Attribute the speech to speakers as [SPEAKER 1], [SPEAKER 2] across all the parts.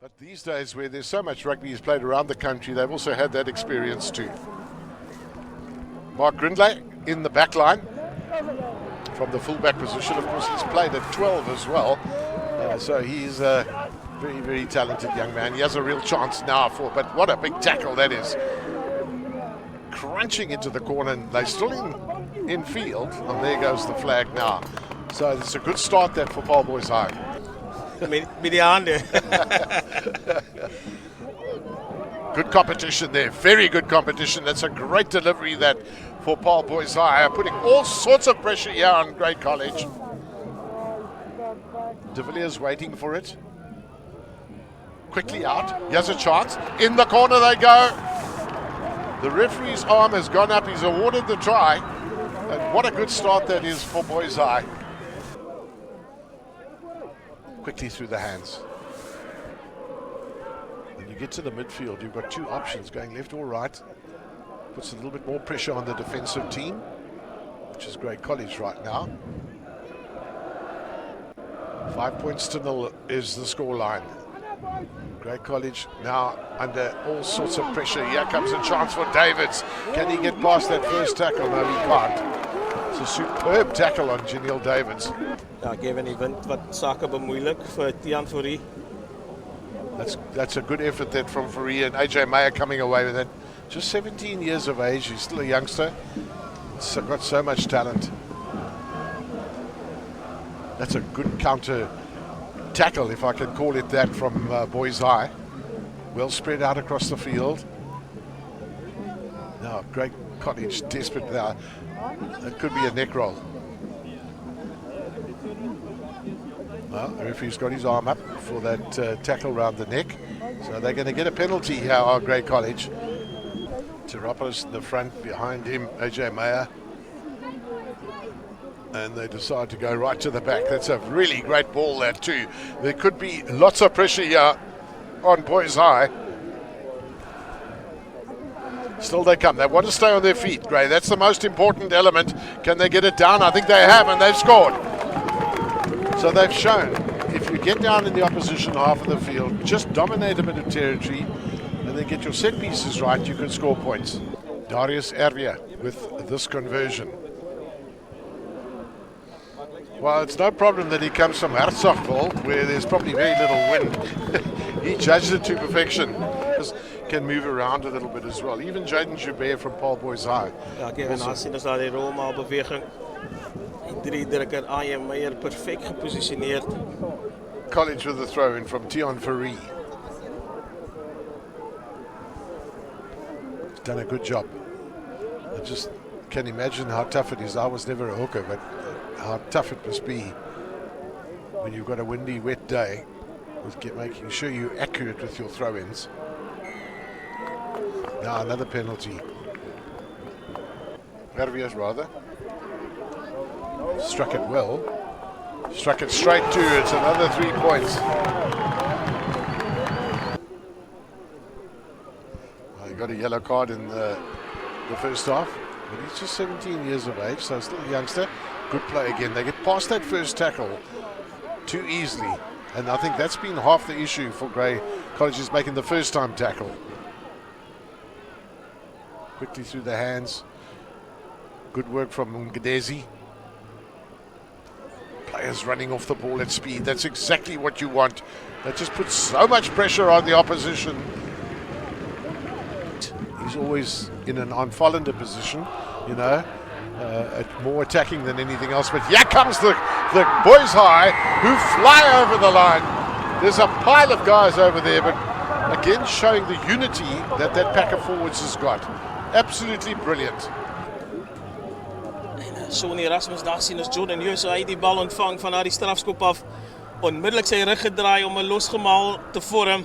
[SPEAKER 1] But these days where there's so much rugby is played around the country, they've also had that experience too. Mark Grindlay in the back line from the fullback position. Of course, he's played at 12 as well. So he's a very, very talented young man. He has a real chance now but what a big tackle that is. Crunching into the corner, and they're still in field. And there goes the flag now. So it's a good start there for Paarl Boys High. Good competition there, very good competition. That's a great delivery that for Paarl Boys High, putting all sorts of pressure here on Grey College. De Villiers waiting for it. Quickly out, here's a chance. In the corner they go. The referee's arm has gone up, he's awarded the try. And what a good start that is for Boys High. Quickly through the hands. When you get to the midfield, you've got two options, going left or right. Puts a little bit more pressure on the defensive team, which is Grey College right now. 5 points to 0 is the scoreline. Grey College now under all sorts of pressure. Here comes a chance for Davids. Can he get past that first tackle? No, he can't. It's a superb tackle on Janelle Davids.
[SPEAKER 2] Ja, Gavin event wat sake bemoeilik vir Tian Fourie.
[SPEAKER 1] That's a good effort there from Fourie, and AJ Meyer coming away with it. Just 17 years of age, he's still a youngster. He's got so much talent. That's a good counter tackle, if I can call it that, from Boys High. Well spread out across the field. Now, Grey College desperate now. It could be a neck roll. Well, the referee's got his arm up for that tackle round the neck. So they're going to get a penalty here on Grey College. Teropoulos in the front, behind him, AJ Meyer. And they decide to go right to the back. That's a really great ball there too. There could be lots of pressure here on Boys High. Still they come. They want to stay on their feet, Gray. That's the most important element. Can they get it down? I think they have, and they've scored. So they've shown, if you get down in the opposition half of the field, just dominate a bit of territory, and then get your set pieces right, you can score points. Darius Ervia with this conversion. Well, it's no problem that he comes from Herzogbal, where there's probably very little wind. He judged it to perfection. Can move around a little bit as well. Even Jaden Joubert from Paarl Boys High.
[SPEAKER 2] Ja, Kevin, aansien as daar die rolmaalbeweging. Die drie drukker AJ Meyer perfect gepositioneerd.
[SPEAKER 1] College with the throw in from Tian Fourie. Done a good job. I just can imagine how tough it is. I was never a hooker, but how tough it must be when you've got a windy, wet day with making sure you're accurate with your throw-ins. Now another penalty. Ervias rather. Struck it well. Struck it straight to. It's another 3 points. Well, he got a yellow card in the first half. But he's just 17 years of age, so still a youngster. Good play again. They get past that first tackle too easily. And I think that's been half the issue for Grey College, is making the first time tackle. Quickly through the hands. Good work from Ngedezi. Players running off the ball at speed. That's exactly what you want. That just puts so much pressure on the opposition. He's always in an on-Follander position, you know, more attacking than anything else. But here comes the Boys High, who fly over the line. There's a pile of guys over there, but again showing the unity that pack of forwards has got. Absolutely brilliant.
[SPEAKER 2] En Sonny Erasmus daar sien as Jordan Hughes uit die bal ontvang van haar die strafskop af. Onmiddellik sy rug gedraai om 'n losgemaal te vorm.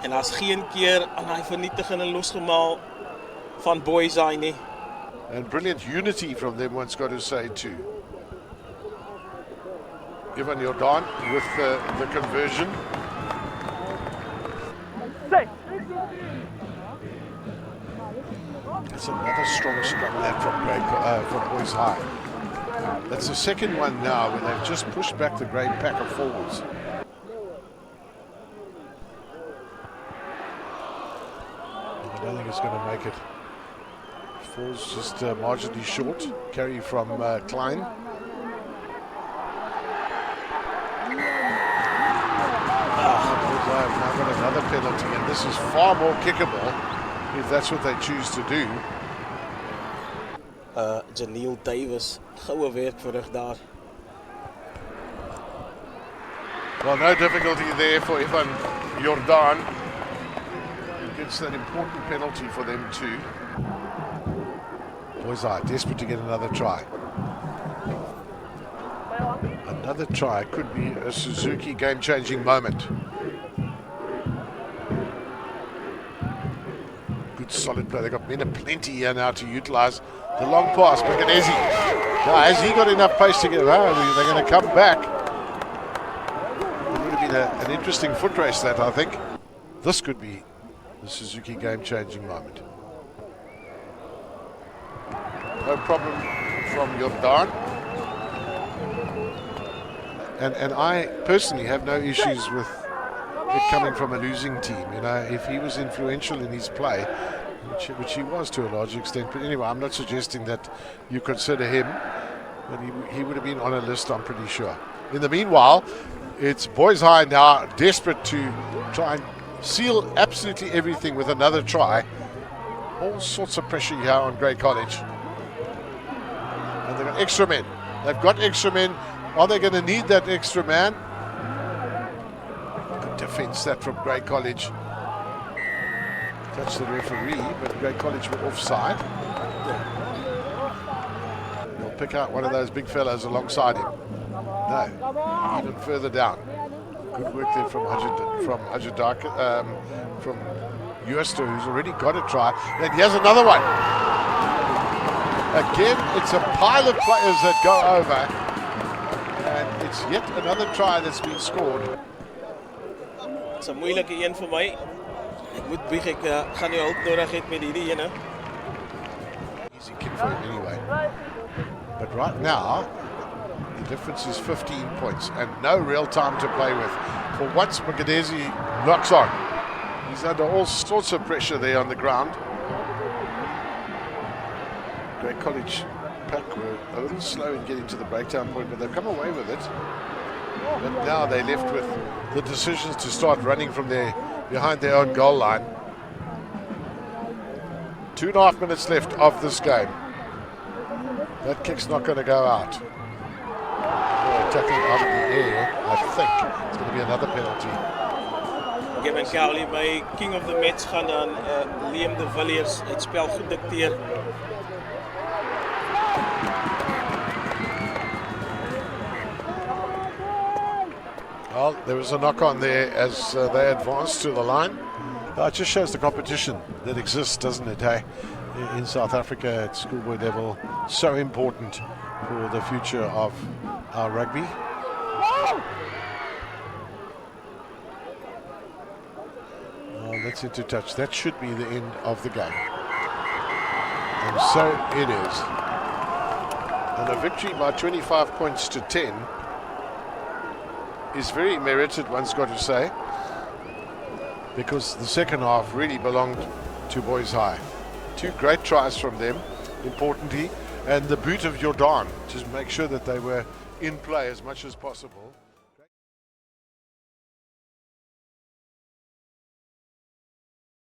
[SPEAKER 2] En daar's geen keer aan hy vernietigende losgemaal van Boys High nie.
[SPEAKER 1] And brilliant unity from them, one's got to say too. Ivan Jordan with the conversion. That's another strong scrum there from Boys High. That's the second one now where they've just pushed back the great pack of forwards. he's going to make it. Falls just marginally short. Carry from Klein. I've now got another penalty, and this is far more kickable if that's what they choose to do.
[SPEAKER 2] Janiel Davis, goue werk verrig daar.
[SPEAKER 1] Well, no difficulty there for Ivan Jordan. He gets that important penalty for them too. Boys are desperate to get another try. Another try could be a Suzuki game-changing moment. Good solid play. They've got plenty here now to utilize. The long pass, Maganese. Now, has he got enough pace to get around? They're going to come back. It would have been an interesting foot race, that, I think. This could be the Suzuki game-changing moment. No problem from Jordan. And I personally have no issues with it coming from a losing team. You know, if he was influential in his play, which he was to a large extent. But anyway, I'm not suggesting that you consider him, but he would have been on a list, I'm pretty sure. In the meanwhile, it's Boys High now desperate to try and seal absolutely everything with another try. All sorts of pressure here on Grey College. And they've got extra men. They've got extra men. Are they going to need that extra man? Good defense that from Grey College. Touch the referee, but Grey College were offside. He'll pick out one of those big fellas alongside him. No, even further down. Good work there from Hajadaka, from Uester, who's already got a try. And here's another one. Again, it's a pile of players that go over. And it's yet another try that's been scored.
[SPEAKER 2] It's a moeilike een vir my. Ek moet bieg, ek gaan nie hulp nodig het met hierdie ene.
[SPEAKER 1] Easy kick for him anyway. But right now, the difference is 15 points and no real time to play with. For once, Magadesi knocks on. He's under all sorts of pressure there on the ground. Grey College pack were a little slow in getting to the breakdown point, but they've come away with it. But now they're left with the decisions to start running from behind their own goal line. 2.5 minutes left of this game. That kick's not going to go out. Tackling out of the air, I think it's going to be another penalty.
[SPEAKER 2] Kevin Cowley by King of the Match gaan dan Liam de Villiers het spel goed dikteer.
[SPEAKER 1] Well, there was a knock on there as they advanced to the line. It just shows the competition that exists, doesn't it, hey? In South Africa at schoolboy level, so important for the future of our rugby. Oh, that's into touch. That should be the end of the game. And so it is. And a victory by 25 points to 10 is very merited, one's got to say, because the second half really belonged to Boys High. 2 great tries from them, importantly, and the boot of Jordan to make sure that they were in play as much as possible.